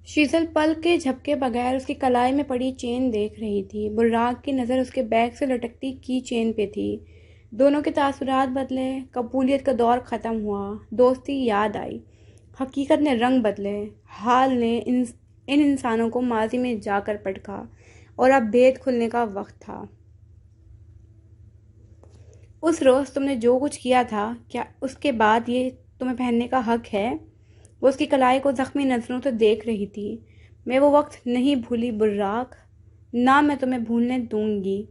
شیزل پل کے جھپکے بغیر اس کی کلائی میں پڑی چین دیکھ رہی تھی۔ براق کی نظر اس کے بیگ سے لٹکتی کی چین پہ تھی۔ دونوں کے تاثرات بدلے، قبولیت کا دور ختم ہوا، دوستی یاد آئی، حقیقت نے رنگ بدلے، حال نے ان انسانوں کو ماضی میں جا کر پٹکا، اور اب بھید کھلنے کا وقت تھا۔ اس روز تم نے جو کچھ کیا تھا، کیا اس کے بعد یہ تمہیں پہننے کا حق ہے؟ وہ اس کی کلائی کو زخمی نظروں سے دیکھ رہی تھی۔ میں وہ وقت نہیں بھولی براق، نہ میں تمہیں بھولنے دوں گی۔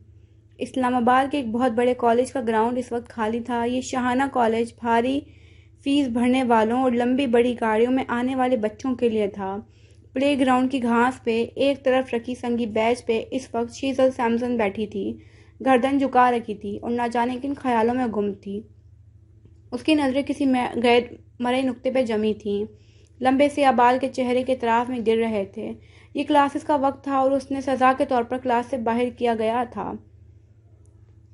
اسلام آباد کے ایک بہت بڑے کالج کا گراؤنڈ اس وقت خالی تھا۔ یہ شاہانہ کالج بھاری فیس بھرنے والوں اور لمبی بڑی گاڑیوں میں آنے والے بچوں کے لیے تھا۔ پلے گراؤنڈ کی گھاس پہ ایک طرف رکھی سنگی بیچ پہ اس وقت شیزل سیمسن بیٹھی تھی، گردن جھکا رکھی تھی اور نہ جانے کن خیالوں میں گم تھی۔ اس کی نظریں کسی غیر مرئی نقطے پہ جمی تھیں، لمبے سیاہ بال کے چہرے کے اطراف میں گر رہے تھے۔ یہ کلاسز کا وقت تھا اور اس نے سزا کے طور پر کلاس سے باہر کیا گیا تھا۔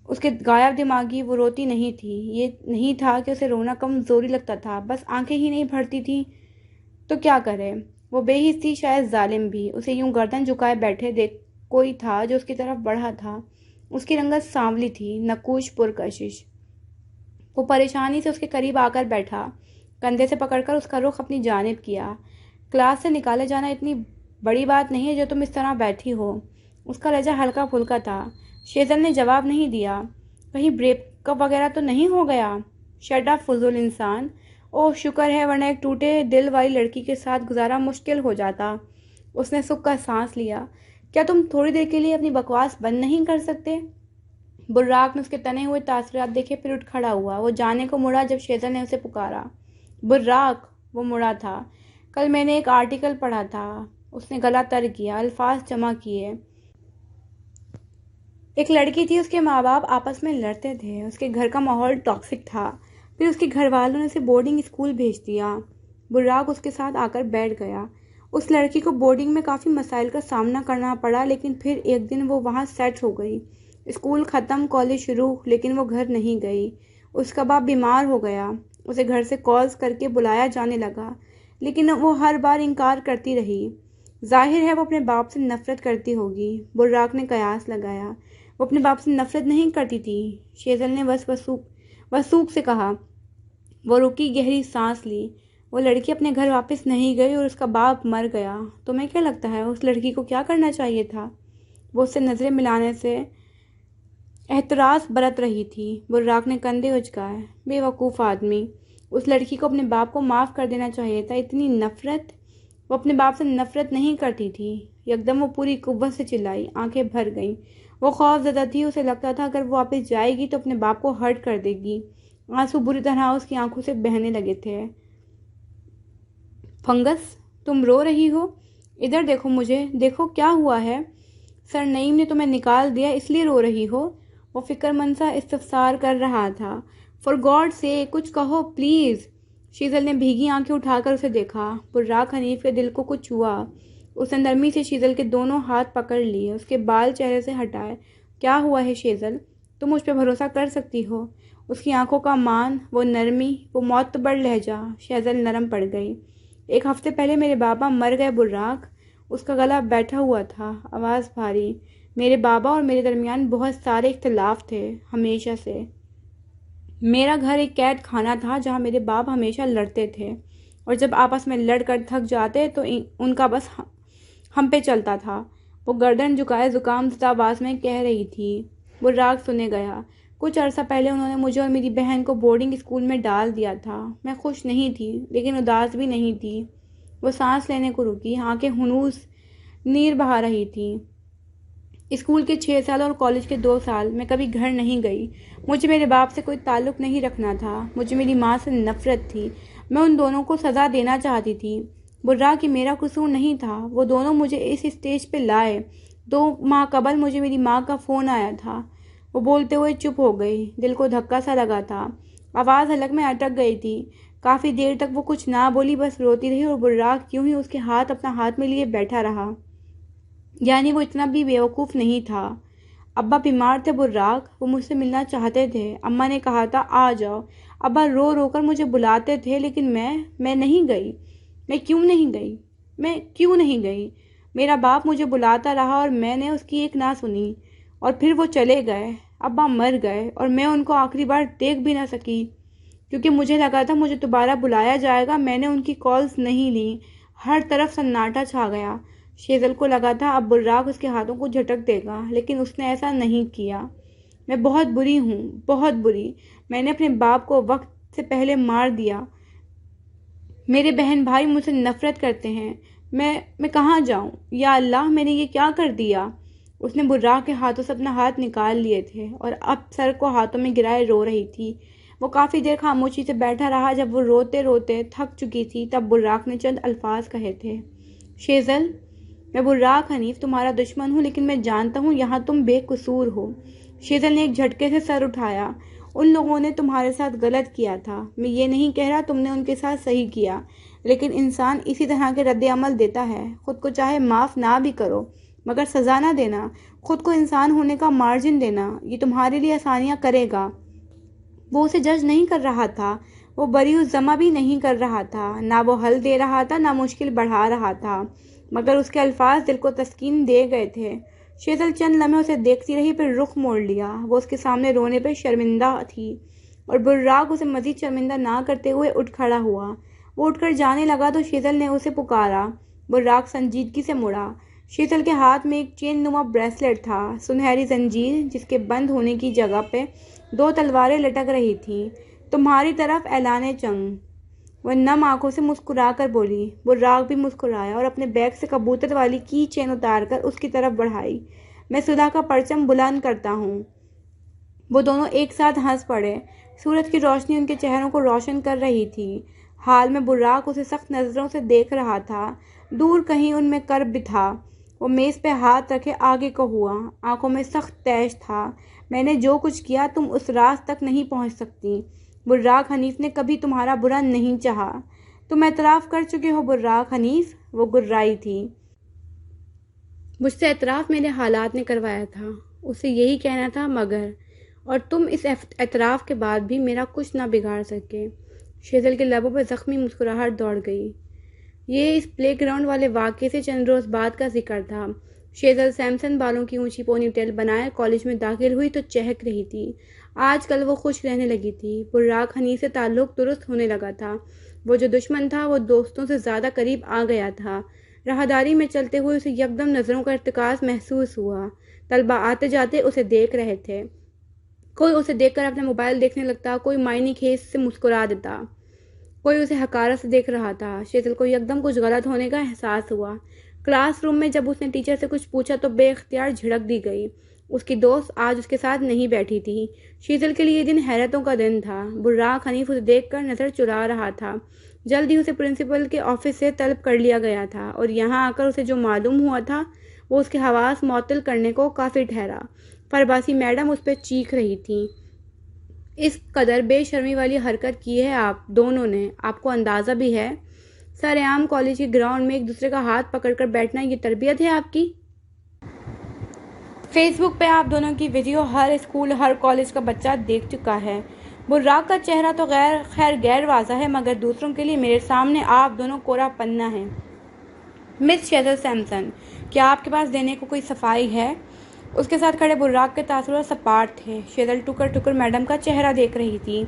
اس کے غائب دماغی وہ روتی نہیں تھی۔ یہ نہیں تھا کہ اسے رونا کمزوری لگتا تھا، بس آنکھیں ہی نہیں بھرتی تھیں تو کیا کرے۔ وہ بے حس تھی، شاید ظالم بھی۔ اسے یوں گردن جھکائے بیٹھے دیکھ کوئی تھا جو اس کی طرف بڑھا تھا۔ اس کی رنگت سانولی تھی، نقوش پرکشش۔ وہ پریشانی سے اس کے قریب آ کر بیٹھا، کندھے سے پکڑ کر اس کا رخ اپنی جانب کیا۔ کلاس سے نکالے جانا اتنی بڑی بات نہیں ہے جو تم اس طرح بیٹھی ہو۔ اس کا لہجہ ہلکا پھلکا تھا۔ شیزل نے جواب نہیں دیا۔ کہیں بریک اپ وغیرہ تو نہیں ہو گیا؟ شٹ اپ فضول انسان۔ اوہ شکر ہے، ورنہ ایک ٹوٹے دل والی لڑکی کے ساتھ گزارا مشکل ہو جاتا۔ اس نے سکھ کا سانس لیا۔ کیا تم تھوڑی دیر کے لیے اپنی بکواس بند نہیں کر سکتے؟ براق نے اس کے تنے ہوئے تاثرات دیکھے، پھر اٹھ کھڑا ہوا۔ وہ جانے کو مڑا جب شیزل نے اسے پکارا۔ براق! وہ مڑا تھا۔ کل میں نے ایک آرٹیکل پڑھا تھا۔ اس نے گلا تر کیا، الفاظ جمع کیے۔ ایک لڑکی تھی، اس کے ماں باپ آپس میں لڑتے تھے، اس کے گھر کا ماحول ٹاکسک تھا، پھر اس کے گھر والوں نے اسے بورڈنگ اسکول بھیج دیا۔ براق اس کے ساتھ آ کر بیٹھ گیا۔ اس لڑکی کو بورڈنگ میں کافی مسائل کا سامنا کرنا پڑا، لیکن پھر ایک دن وہ وہاں سیٹ ہو گئی۔ اسکول ختم، کالج شروع، لیکن وہ گھر نہیں گئی۔ اس کا باپ بیمار ہو گیا، اسے گھر سے کالز کر کے بلایا جانے لگا، لیکن وہ ہر بار انکار کرتی رہی۔ ظاہر ہے وہ اپنے باپ سے نفرت کرتی ہوگی، براق نے قیاس لگایا۔ وہ اپنے باپ سے نفرت نہیں کرتی تھی، شیزل نے وسوق سے کہا۔ وہ رکی، گہری سانس لی۔ وہ لڑکی اپنے گھر واپس نہیں گئی اور اس کا باپ مر گیا۔ تمہیں کیا لگتا ہے اس لڑکی کو کیا کرنا چاہیے تھا؟ وہ اس سے نظریں ملانے سے احتراز برت رہی تھی۔ براق نے کندھے اچکائے۔ بے وقوف آدمی! اس لڑکی کو اپنے باپ کو معاف کر دینا چاہیے تھا۔ اتنی نفرت! وہ اپنے باپ سے نفرت نہیں کرتی تھی۔ یکدم وہ پوری قوت سے چلائی، آنکھیں بھر گئیں۔ وہ خوف زدہ تھی، اسے لگتا تھا اگر وہ واپس جائے گی تو اپنے باپ کو ہرٹ کر دے گی۔ آنسو بری طرح اس کی آنکھوں سے بہنے لگے تھے۔ فنگس، تم رو رہی ہو؟ ادھر دیکھو، مجھے دیکھو، کیا ہوا ہے؟ سر نعیم نے تمہیں نکال دیا اس لیے رو رہی ہو؟ وہ فکر مند سا استفسار کر رہا تھا۔ فار گاڈ سیک، کچھ کہو پلیز۔ شیزل نے بھیگی آنکھیں اٹھا کر اسے دیکھا۔ براق حنیف کے دل کو کچھ ہوا۔ اس نے نرمی سے شیزل کے دونوں ہاتھ پکڑ لیے، اس کے بال چہرے سے ہٹائے۔ کیا ہوا ہے شیزل؟ تم مجھ پہ بھروسہ کر سکتی ہو۔ اس کی آنکھوں کا مان، وہ نرمی، وہ معتبر لہجہ۔ شیزل نرم پڑ گئی۔ ایک ہفتے پہلے میرے بابا مر گئے براق۔ اس کا گلا بیٹھا ہوا تھا، آواز بھاری۔ میرے بابا اور میرے درمیان بہت سارے اختلاف تھے، ہمیشہ سے۔ میرا گھر ایک قید خانہ تھا جہاں میرے باپ ہمیشہ لڑتے تھے، اور جب آپس میں لڑ کر تھک جاتے تو ان کا بس ہم پہ چلتا تھا۔ وہ گردن جھکائے زکام زدہ آواز میں کہہ رہی تھی۔ براق سنے گیا۔ کچھ عرصہ پہلے انہوں نے مجھے اور میری بہن کو بورڈنگ اسکول میں ڈال دیا تھا۔ میں خوش نہیں تھی، لیکن اداس بھی نہیں تھی۔ وہ سانس لینے کو رکی، آنکھیں ہنوز نیر بہا رہی تھیں۔ اسکول کے 6 سال اور کالج کے 2 سال میں کبھی گھر نہیں گئی۔ مجھے میرے باپ سے کوئی تعلق نہیں رکھنا تھا۔ مجھے میری ماں سے نفرت تھی۔ میں ان دونوں کو سزا دینا چاہتی تھی۔ براق، یہ میرا قصور نہیں تھا۔ وہ دونوں مجھے اس اسٹیج پہ لائے۔ 2 ماہ قبل مجھے میری ماں کا فون آیا تھا۔ وہ بولتے ہوئے چپ ہو گئی۔ دل کو دھکا سا لگا تھا، آواز حلق میں اٹک گئی تھی۔ کافی دیر تک وہ کچھ نہ بولی، بس روتی رہی، اور براق یوں ہی اس کے ہاتھ اپنا ہاتھ میں لیے بیٹھا رہا۔ یعنی وہ اتنا بھی بیوقوف نہیں تھا۔ ابا بیمار تھے براق، وہ مجھ سے ملنا چاہتے تھے۔ اماں نے کہا تھا آ جاؤ۔ ابا رو رو کر مجھے بلاتے تھے، لیکن میں نہیں گئی۔ میں کیوں نہیں گئی؟ میں کیوں نہیں گئی؟ میرا باپ مجھے بلاتا رہا اور میں نے اس کی ایک نہ سنی، اور پھر وہ چلے گئے۔ ابا مر گئے اور میں ان کو آخری بار دیکھ بھی نہ سکی، کیونکہ مجھے لگا تھا مجھے دوبارہ بلایا جائے گا۔ میں نے ان کی کالز نہیں لیں۔ ہر طرف سناٹا چھا گیا۔ شیزل کو لگا تھا اب براق اس کے ہاتھوں کو جھٹک دے گا، لیکن اس نے ایسا نہیں کیا۔ میں بہت بری ہوں، بہت بری۔ میں نے اپنے باپ کو وقت سے پہلے مار دیا۔ میرے بہن بھائی مجھ سے نفرت کرتے ہیں۔ میں کہاں جاؤں؟ یا اللہ، میں نے یہ کیا کر دیا؟ اس نے براق کے ہاتھوں سے اپنا ہاتھ نکال لیے تھے اور اب سر کو ہاتھوں میں گرائے رو رہی تھی۔ وہ کافی دیر خاموشی سے بیٹھا رہا۔ جب وہ روتے روتے تھک چکی تھی تب براق نے چند الفاظ کہے تھے۔ شیزل، میں براق حنیف تمہارا دشمن ہوں، لیکن میں جانتا ہوں یہاں تم بے قصور ہو۔ شیزل نے ایک جھٹکے سے سر اٹھایا۔ ان لوگوں نے تمہارے ساتھ غلط کیا تھا۔ میں یہ نہیں کہہ رہا تم نے ان کے ساتھ صحیح کیا، لیکن انسان اسی طرح کے رد عمل دیتا ہے۔ خود کو چاہے معاف نہ بھی کرو، مگر سزا نہ دینا، خود کو انسان ہونے کا مارجن دینا، یہ تمہارے لیے آسانیاں کرے گا۔ وہ اسے جج نہیں کر رہا تھا، وہ بری الزمہ بھی نہیں کر رہا تھا، نہ وہ حل دے رہا تھا نہ مشکل بڑھا رہا تھا، مگر اس کے الفاظ دل کو تسکین دے گئے تھے۔ شیزل چند لمحے اسے دیکھتی رہی، پھر رخ موڑ لیا۔ وہ اس کے سامنے رونے پہ شرمندہ تھی، اور براق اسے مزید شرمندہ نہ کرتے ہوئے اٹھ کھڑا ہوا۔ وہ اٹھ کر جانے لگا تو شیزل نے اسے پکارا۔ براق سنجیدگی سے مڑا۔ شیزل کے ہاتھ میں ایک چین نما بریسلٹ تھا، سنہری زنجیر جس کے بند ہونے کی جگہ پہ دو تلواریں لٹک رہی تھیں۔ تمہاری طرف اعلان جنگ، وہ نم آنکھوں سے مسکرا کر بولی۔ براق بھی مسکرایا اور اپنے بیگ سے کبوتر والی کی چین اتار کر اس کی طرف بڑھائی۔ میں صلح کا پرچم بلند کرتا ہوں۔ وہ دونوں ایک ساتھ ہنس پڑے۔ سورج کی روشنی ان کے چہروں کو روشن کر رہی تھی۔ حال میں براق اسے سخت نظروں سے دیکھ رہا تھا، دور کہیں ان میں کرب بھی تھا۔ وہ میز پہ ہاتھ رکھے آگے کو ہوا، آنکھوں میں سخت تیش تھا۔ میں نے جو کچھ کیا تم اس راز تک نہیں پہنچ سکتی۔ براق حنیف نے کبھی تمہارا برا نہیں چاہا۔ تم اعتراف کر چکے ہو براق حنیف، وہ گررائی تھی۔ مجھ سے اعتراف میرے حالات نے کروایا تھا، اسے یہی کہنا تھا، مگر اور تم اس اعتراف کے بعد بھی میرا کچھ نہ بگاڑ سکے۔ شیزل کے لبوں پہ زخمی مسکراہٹ دوڑ گئی۔ یہ اس پلے گراؤنڈ والے واقعے سے چند روز بعد کا ذکر تھا۔ شیزل سیمسن بالوں کی اونچی پونی ٹیل بنائے کالج میں داخل ہوئی تو چہک رہی تھی۔ آج کل وہ خوش رہنے لگی تھی۔ براق حنیف سے تعلق درست ہونے لگا تھا۔ وہ جو دشمن تھا وہ دوستوں سے زیادہ قریب آ گیا تھا۔ راہداری میں چلتے ہوئے اسے یکدم نظروں کا ارتکاز محسوس ہوا۔ طلبہ آتے جاتے اسے دیکھ رہے تھے۔ کوئی اسے دیکھ کر اپنا موبائل دیکھنے لگتا، کوئی معنی خیز سے مسکرا دیتا، کوئی اسے حقارت سے دیکھ رہا تھا۔ شیزل کو یکدم کچھ غلط ہونے کا احساس ہوا۔ کلاس روم میں جب اس نے ٹیچر سے کچھ پوچھا تو بے اختیار جھڑک دی گئی۔ اس کی دوست آج اس کے ساتھ نہیں بیٹھی تھی۔ شیزل کے لیے یہ دن حیرتوں کا دن تھا۔ براق حنیف اسے دیکھ کر نظر چرا رہا تھا۔ جلد ہی اسے پرنسپل کے آفس سے طلب کر لیا گیا تھا، اور یہاں آ کر اسے جو معلوم ہوا تھا وہ اس کے حواس معطل کرنے کو کافی ٹھہرا۔ فرباسی میڈم اس پہ چیخ رہی تھیں۔ اس قدر بے شرمی والی حرکت کی ہے آپ دونوں نے، آپ کو اندازہ بھی ہے؟ سر عام کالج کے گراؤنڈ میں ایک دوسرے کا ہاتھ پکڑ کر بیٹھنا یہ تربیت ہے آپ کی؟ فیس بک پہ آپ دونوں کی ویڈیو ہر اسکول ہر کالج کا بچہ دیکھ چکا ہے۔ براق کا چہرہ تو غیر واضح ہے، مگر دوسروں کے لیے میرے سامنے آپ دونوں کورا پنا ہیں۔ مس شیزل سیمسن، کیا آپ کے پاس دینے کو کوئی صفائی ہے؟ اس کے ساتھ کھڑے براق کے تاثرات سپاٹ تھے۔ شیزل ٹکر ٹکر میڈم کا چہرہ دیکھ رہی تھی۔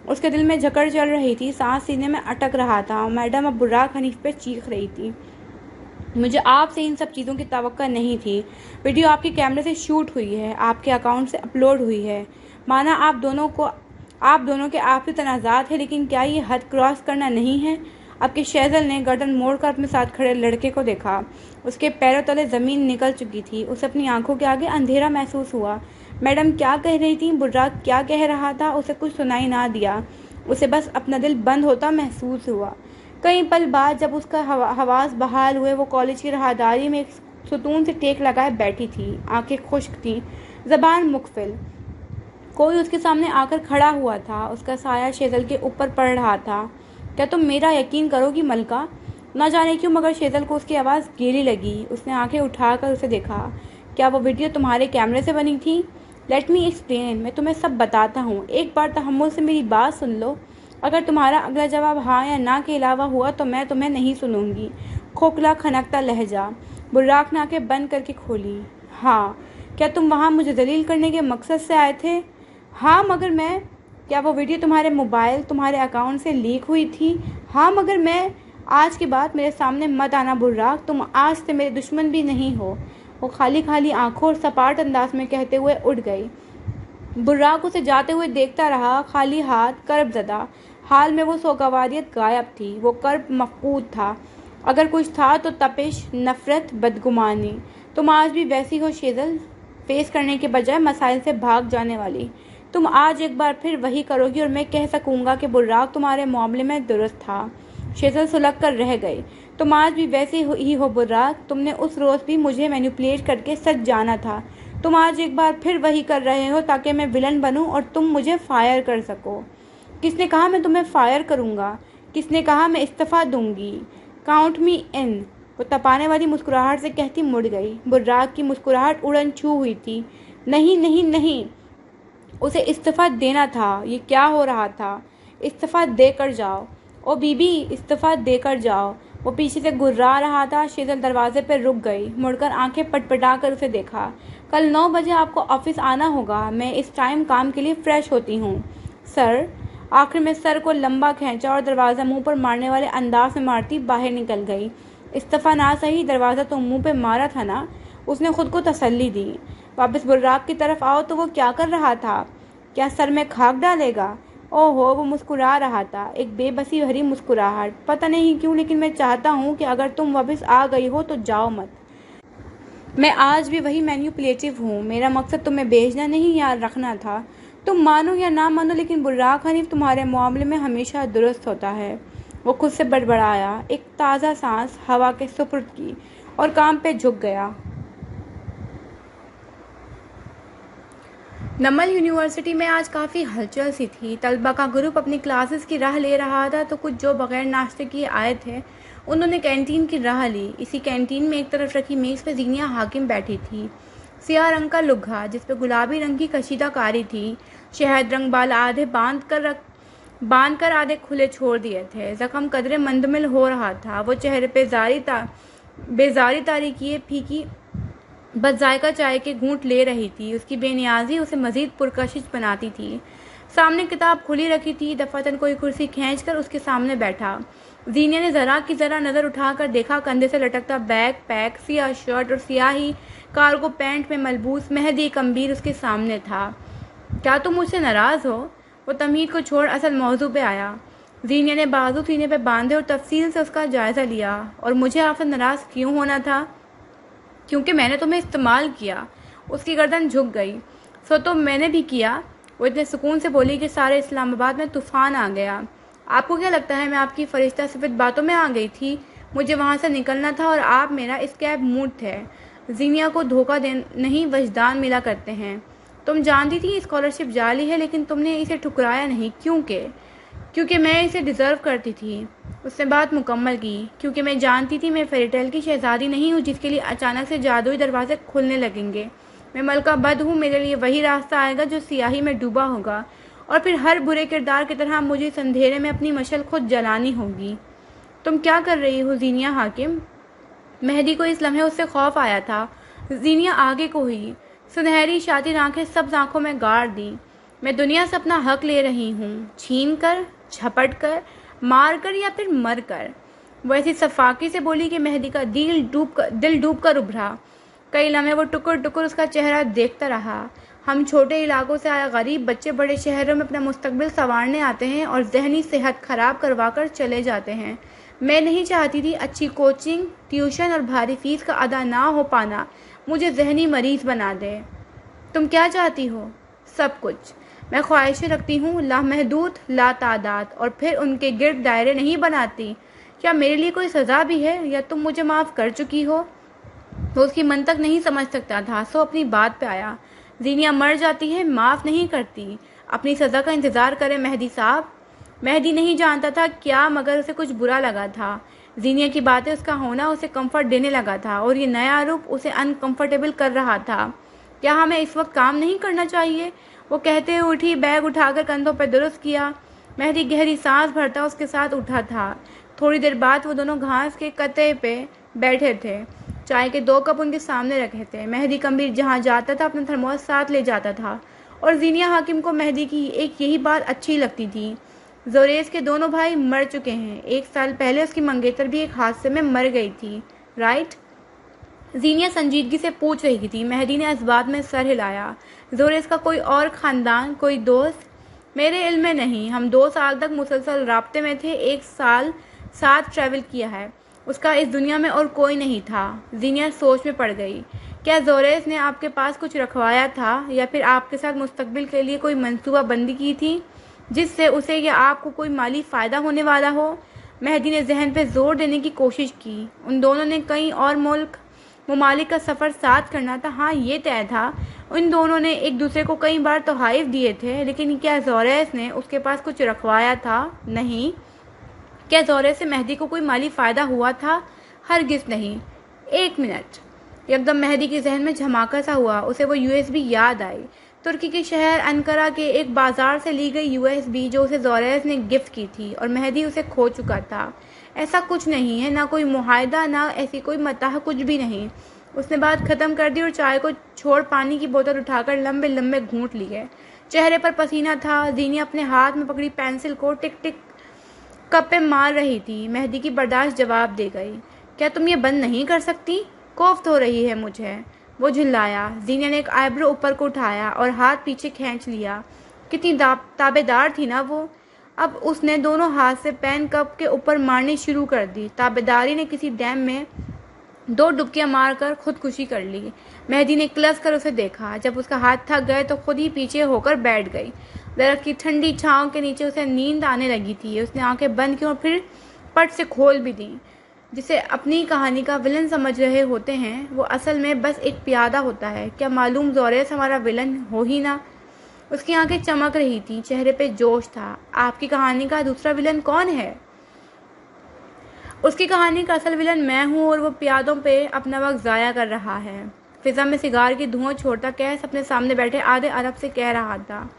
اس کے دل میں جھکڑ چل رہی تھی، سانس سینے میں اٹک رہا تھا۔ میڈم اب براق حنیف پہ چیخ رہی تھی۔ مجھے آپ سے ان سب چیزوں کی توقع نہیں تھی۔ ویڈیو آپ کے کیمرے سے شوٹ ہوئی ہے، آپ کے اکاؤنٹ سے اپلوڈ ہوئی ہے۔ مانا آپ دونوں کے آپسی تنازعات ہیں، لیکن کیا یہ حد کراس کرنا نہیں ہے؟ اب کہ شیزل نے گردن موڑ کر اپنے ساتھ کھڑے لڑکے کو دیکھا، اس کے پیروں تلے زمین نکل چکی تھی۔ اسے اپنی آنکھوں کے آگے اندھیرا محسوس ہوا۔ میڈم کیا کہہ رہی تھی؟ براق کیا کہہ رہا تھا؟ اسے کچھ سنائی نہ دیا۔ اسے بس اپنا دل بند ہوتا محسوس ہوا۔ کئی پل بعد جب اس کا حواس بحال ہوئے، وہ کالج کی راہداری میں ایک ستون سے ٹیک لگائے بیٹھی تھی، آنکھیں خشک تھیں، زبان مقفل۔ کوئی اس کے سامنے آ کر کھڑا ہوا تھا، اس کا سایہ شیزل کے اوپر پڑ رہا تھا۔ کیا تم میرا یقین کرو گی ملکہ؟ نہ جانے کیوں مگر شیزل کو اس کی آواز گیلی لگی۔ اس نے آنکھیں اٹھا کر اسے دیکھا۔ کیا وہ ویڈیو تمہارے کیمرے سے بنی تھی؟ لیٹ می ایکسپلین، میں تمہیں سب بتاتا ہوں، ایک بار تحمل سے میری بات سن لو۔ اگر تمہارا اگلا جواب ہاں یا نہ کے علاوہ ہوا تو میں تمہیں نہیں سنوں گی۔ खोखला खनकता लहजा। बुर्राक ने आंखें बंद करके खोली। हाँ, क्या तुम वहाँ मुझे जलील करने के मकसद से आए थे? हाँ, मगर मैं... क्या वो वीडियो तुम्हारे मोबाइल, तुम्हारे अकाउंट से लीक हुई थी? हाँ, मगर मैं... आज के बाद मेरे सामने मत आना बुर्राक, तुम आज से मेरे दुश्मन भी नहीं हो। वो खाली खाली आंखों और सपाट अंदाज में कहते हुए उठ गई। बुर्राक उसे जाते हुए देखता रहा, खाली हाथ, कर्ब ज़दा हाल में वो सोगवारियत गायब थी। वो कर्ब मफकूद था। अगर कुछ था तो तपिश, नफरत, बदगुमानी। तुम आज भी वैसी हो शेजल, फेस करने के बजाय मसाइल से भाग जाने वाली। तुम आज एक बार फिर वही करोगी और मैं कह सकूंगा कि बुर्राक तुम्हारे मामले में दुरुस्त था। शेजल सुलग कर रह गई। तुम आज भी वैसे ही हो बुर्राक, तुमने उस रोज़ भी मुझे मैनिपुलेट करके सच जाना था। तुम आज एक बार फिर वही कर रहे हो ताकि मैं विलन बनूं और तुम मुझे फायर कर सको। किसने कहा मैं तुम्हें फायर करूंगा? किसने कहा मैं इस्तीफा दूंगी? काउंट मी इन। वो तपाने वाली मुस्कुराहट से कहती मुड़ गई। बुर्राक की मुस्कुराहट उड़न छू हुई थी। नहीं नहीं नहीं, उसे इस्तीफा देना था। ये क्या हो रहा था? इस्तीफा देकर जाओ। ओ बीबी, इस्तीफा देकर जाओ। वो पीछे से गुर्रा रहा था। शेजल दरवाजे पर रुक गई, मुड़कर आंखें पटपटा कर उसे देखा। कल 9 बजे आपको ऑफिस आना होगा। मैं इस टाइम काम के लिए फ्रेश होती हूँ। सर। आखिर में सर को लंबा खींचा और दरवाज़ा मुंह पर मारने वाले अंदाज में मारती बाहर निकल गई। इस्तीफा ना सही, दरवाज़ा तो मुंह पे मारा था ना। उसने खुद को तसल्ली दी। वापस बुर्राक की तरफ आओ तो वो क्या कर रहा था? क्या सर में खाक डालेगा? ओहो, वो मुस्कुरा रहा था, एक बेबसी भरी मुस्कुराहट। पता नहीं क्यों, लेकिन मैं चाहता हूँ कि अगर तुम वापस आ गई हो तो जाओ मत। मैं आज भी वही मैनिपुलेटिव हूँ। मेरा मकसद तुम्हें भेजना नहीं, याद रखना था। तुम मानो या ना मानो, लेकिन बुर्राक हनीफ तुम्हारे मामले में हमेशा दुरुस्त होता है। वो खुद से बड़बड़ाया, एक ताज़ा सांस हवा के सुपुर्द की और काम पे झुक गया। नमल यूनिवर्सिटी में आज काफ़ी हलचल सी थी। तलबा का ग्रुप अपनी क्लासेस की राह ले रहा था तो कुछ जो बगैर नाश्ते किए आए थे उन्होंने कैंटीन की राह ली। इसी कैंटीन में एक तरफ रखी मेज़ पर ज़ीनिया हाकिम बैठी थी। सियाह रंग का लुग्गा जिस पर गुलाबी रंग की कशीदाकारी थी। शहद रंग बाल आधे बांध कर आधे खुले छोड़ दिए थे। जख्म कदरे मंदमिल हो रहा था। वो चेहरे पे बेजारी तारी किए फीकी बदजायका चाय के घूंट ले रही थी। उसकी बेनियाजी उसे मजीद पुरकशिश बनाती थी। सामने किताब खुली रखी थी। दफातन कोई कुर्सी खींचकर उसके सामने बैठा। जीनिया ने ज़रा की ज़रा नज़र उठाकर देखा। कंधे से लटकता बैग पैक, सियाह शर्ट और सियाही कार्गो पैंट में मलबूस मेहदी कम्बीर उसके सामने था। क्या तुम मुझसे नाराज़ हो? वो तमहीद को छोड़ असल मौजू पे आया। जीनिया ने बाजू सीने पे बांधे और तफसील से उसका जायज़ा लिया। और मुझे आपसे नाराज़ क्यों होना था? क्योंकि मैंने तुम्हें इस्तेमाल किया। उसकी गर्दन झुक गई। सो तो मैंने भी किया। वो इतने सुकून से बोली कि सारे इस्लामाबाद में तूफान आ गया। आपको क्या लगता है मैं आपकी फरिश्ता सिफत बातों में आ गई थी? मुझे वहाँ से निकलना था और आप मेरा स्कैब मूड थे। जीनिया को धोखा नहीं वजदान मिला करते हैं। तुम जानती थी स्कॉलरशिप जाली है, लेकिन तुमने इसे ठुकराया नहीं। क्योंकि मैं इसे डिज़र्व करती थी। उसने बात मुकम्मल की। क्योंकि मैं जानती थी मैं फेरीटेल की शहजादी नहीं हूँ जिसके लिए अचानक से जादुई दरवाजे खुलने लगेंगे। मैं मलका बद हूँ। मेरे लिए वही रास्ता आएगा जो सियाही में डूबा होगा और फिर हर बुरे किरदार की तरह मुझे इस अंधेरे में अपनी मशल खुद जलानी होगी। तुम क्या कर रही हो जीनिया हाकिम? मेहदी को इस लम्हे उससे खौफ आया था। जीनिया आगे को हुई। सुनहरी शातिर आंखें सब्ज आंखों में गाड़ दी। मैं दुनिया से अपना हक ले रही हूँ, छीन कर, झपट कर, मार कर या फिर मर कर। वो ऐसी सफाकी से बोली कि मेहदी का दिल डूब कर उभरा। कई लम्हे वो टुकुर टुकुर उसका चेहरा देखता रहा। हम छोटे इलाकों से आए गरीब बच्चे बड़े शहरों में अपना मुस्तकबिल संवारने आते हैं और जहनी सेहत खराब करवा कर चले जाते हैं। मैं नहीं चाहती थी अच्छी कोचिंग, ट्यूशन और भारी फीस का अदा ना हो पाना मुझे जहनी मरीज बना दे। तुम क्या चाहती हो? सब कुछ। मैं ख्वाहिशें रखती हूँ लामहदूद, लातादाद, और फिर उनके गिर्द दायरे नहीं बनाती। क्या मेरे लिए कोई सज़ा भी है या तुम मुझे माफ़ कर चुकी हो? वो उसकी मंतक नहीं समझ सकता था, सो अपनी बात पे आया। जीनिया मर जाती है, माफ़ नहीं करती। अपनी सज़ा का इंतज़ार करे मेहदी साहब। मेहदी नहीं जानता था क्या, मगर उसे कुछ बुरा लगा था। जीनिया की बातें, उसका होना उसे कंफर्ट देने लगा था और ये नया रूप उसे अनकंफर्टेबल कर रहा था। क्या हमें इस वक्त काम नहीं करना चाहिए? वो कहते उठी, बैग उठाकर कंधों पर दुरुस्त किया। मेहदी गहरी सांस भरता उसके साथ उठा था। थोड़ी देर बाद वो दोनों घास के कतरे पे बैठे थे। चाय के 2 कप उनके सामने रखे थे। मेहदी कबीर जहाँ जाता था अपना थर्मोस साथ ले जाता था और ज़ीनिया हाकिम को मेहदी की एक यही बात अच्छी लगती थी। जोरेस के दोनों भाई मर चुके हैं। 1 साल पहले उसकी मंगेतर भी एक हादसे में मर गई थी, राइट? ज़ीनिया संजीदगी से पूछ रही थी। मेहदी ने इस बात में सर हिलाया। जोरेस का कोई और ख़ानदान, कोई दोस्त? मेरे इल्म में नहीं। हम 2 साल तक मुसलसल राब्ते में थे। 1 साल साथ ट्रैवल किया है। उसका इस दुनिया में और कोई नहीं था। ज़ीनिया सोच में पड़ गई। क्या जोरेस ने आपके पास कुछ रखवाया था या फिर आपके साथ मुस्तकबिल के लिए कोई मंसूबा बंदी की थी जिससे उसे या आपको कोई माली फ़ायदा होने वाला हो? मेहदी ने जहन पे जोर देने की कोशिश की। उन दोनों ने कई और ममालिक का सफ़र साथ करना था। हाँ, ये तय था। उन दोनों ने एक दूसरे को कई बार तोहफ़े दिए थे, लेकिन क्या जोरेस ने उसके पास कुछ रखवाया था? नहीं। क्या जोरेस से मेहदी को कोई माली फ़ायदा हुआ था? हरगिज़ नहीं। 1 मिनट। एकदम मेहदी के जहन में झमाका सा हुआ। उसे वो यूएसबी याद आई। तुर्की के शहर अनकरा के एक बाजार से ली गई यूएसबी जो उसे जोरेस ने गिफ्ट की थी, और मेहदी उसे खो चुका था। ऐसा कुछ नहीं है, ना कोई मुआहदा, ना ऐसी कोई मताह, कुछ भी नहीं। उसने बात ख़त्म कर दी और चाय को छोड़ पानी की बोतल उठाकर लंबे लंबे घूंट लिए। चेहरे पर पसीना था। ज़ीनिया अपने हाथ में पकड़ी पेंसिल को टिक टिक कप पे मार रही थी। मेहदी की बर्दाश्त जवाब दे गई। क्या तुम ये बंद नहीं कर सकती? कोफ्त हो रही है मुझे, वो झिल्लाया। ज़ीनिया ने एक आईब्रो ऊपर को उठाया और हाथ पीछे खींच लिया। कितनी ताबेदार थी ना वो। अब उसने दोनों हाथ से पेन कप के ऊपर मारनी शुरू कर दी। ताबेदारी ने किसी डैम में 2 डुबकियां मारकर खुदकुशी कर ली। मेहदी ने क्लस कर उसे देखा। जब उसका हाथ थक गए तो खुद ही पीछे होकर बैठ गई। दरख्त की ठंडी छांव के नीचे उसे नींद आने लगी थी। उसने आंखें बंद की और फिर पट से खोल भी दी। जिसे अपनी कहानी का विलन समझ रहे होते हैं, वो असल में बस एक प्यादा होता है। क्या मालूम जोरेस हमारा विलन हो ही ना। उसकी आंखें चमक रही थीं, चेहरे पे जोश था। आपकी कहानी का दूसरा विलन कौन है? उसकी कहानी का असल विलन मैं हूँ, और वो प्यादों पे अपना वक्त ज़ाया कर रहा है। फिजा में सिगार की धुआं छोड़ता कैस अपने सामने बैठे आधे अरब से कह रहा था।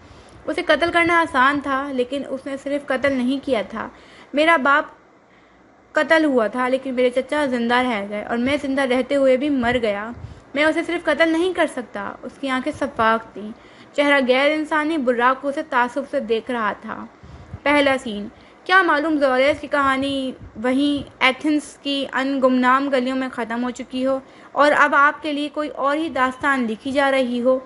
उसे कत्ल करना आसान था, लेकिन उसने सिर्फ कत्ल नहीं किया था। मेरा बाप कत्ल हुआ था, लेकिन मेरे चचा जिंदा रह गए, और मैं जिंदा रहते हुए भी मर गया। मैं उसे सिर्फ कत्ल नहीं कर सकता। उसकी आंखें सफाक थीं। चेहरा गैर इंसानी बुर्राक को उसे तासुब से देख रहा था। पहला सीन। क्या मालूम जोरेस की कहानी वहीं एथेंस की अन गुमनाम गलियों में ख़त्म हो चुकी हो और अब आपके लिए कोई और ही दास्तान लिखी जा रही हो।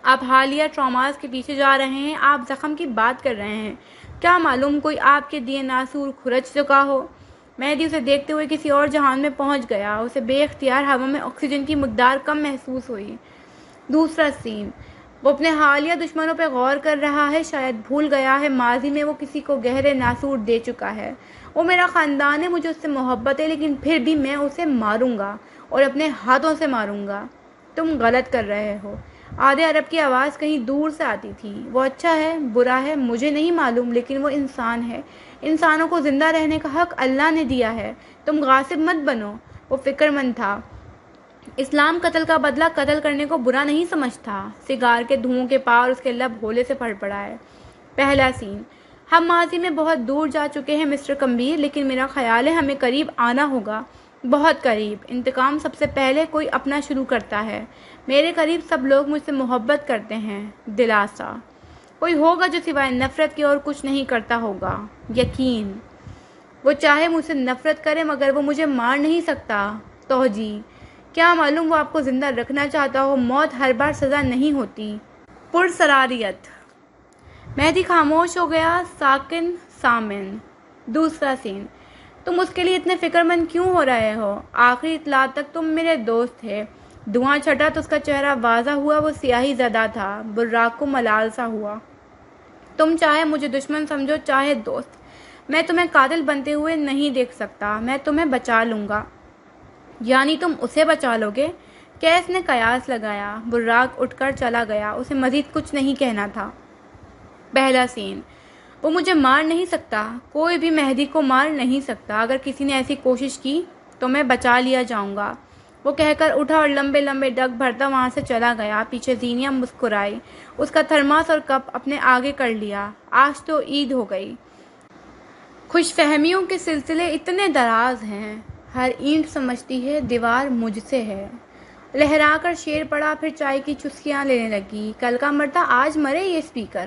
आप हालिया ट्रॉमास के पीछे जा रहे हैं। आप जख्म की बात कर रहे हैं। क्या मालूम कोई आपके दिए नासूर खुरच चुका हो। मेहदी उसे देखते हुए किसी और जहान में पहुंच गया। उसे बेख्तियार हवा में ऑक्सीजन की मकदार कम महसूस हुई। दूसरा सीन। वो अपने हालिया दुश्मनों पर गौर कर रहा है। शायद भूल गया है माजी में वो किसी को गहरे नासूर दे चुका है। वो मेरा ख़ानदान है, मुझे उससे मोहब्बत है, लेकिन फिर भी मैं उसे मारूंगा और अपने हाथों से मारूंगा। तुम गलत कर रहे हो। आधे अरब की आवाज़ कहीं दूर से आती थी। वो अच्छा है, बुरा है, मुझे नहीं मालूम, लेकिन वो इंसान है। इंसानों को जिंदा रहने का हक अल्लाह ने दिया है। तुम गासिब मत बनो। वो फिक्रमंद था। इस्लाम कत्ल का बदला कत्ल करने को बुरा नहीं समझता। सिगार के धुओं के पार उसके लब होले से फड़फड़ाए। पहला सीन। हम माजी में बहुत दूर जा चुके हैं मिस्टर कबीर, लेकिन मेरा ख्याल है हमें करीब आना होगा, बहुत करीब। इंतकाम सबसे पहले कोई अपना शुरू करता है। मेरे करीब सब लोग मुझसे मोहब्बत करते हैं। दिलासा। कोई होगा जो सिवाय नफ़रत के और कुछ नहीं करता होगा। यकीन। वो चाहे मुझसे नफ़रत करे, मगर वो मुझे मार नहीं सकता। तौजी। क्या मालूम वो आपको ज़िंदा रखना चाहता हो। मौत हर बार सज़ा नहीं होती। पुरसरारियत। मेहदी खामोश हो गया। साकिन सामिन। दूसरा सीन। तुम उसके लिए इतने फिक्रमंद क्यों हो रहे हो? आखिरी इतला तक तुम मेरे दोस्त थे। धुआं छटा तो उसका चेहरा वाज़ा हुआ। वो स्याही ज़दा था। बुर्राक को मलाल सा हुआ। तुम चाहे मुझे दुश्मन समझो, चाहे दोस्त, मैं तुम्हें कातिल बनते हुए नहीं देख सकता। मैं तुम्हें बचा लूँगा। यानी तुम उसे बचा लोगे? कैस ने कयास लगाया। बुर्राक उठकर चला गया। उसे मज़ीद कुछ नहीं कहना था। पहला सीन। वो मुझे मार नहीं सकता। कोई भी मेहदी को मार नहीं सकता। अगर किसी ने ऐसी कोशिश की तो मैं बचा लिया जाऊंगा। वो कहकर उठा और लंबे लंबे डग भरता वहां से चला गया। पीछे ज़ीनिया मुस्कुराई। उसका थर्मास और कप अपने आगे कर लिया। आज तो ईद हो गई। خوش فہمیوں کے سلسلے اتنے دراز ہیں، ہر اینٹ سمجھتی ہے دیوار مجھ سے ہے۔ لہرا کر شعر پڑا، پھر چائے کی چسکیاں لینے لگی۔ کل کا مرتا آج مرے یہ اسپیکر۔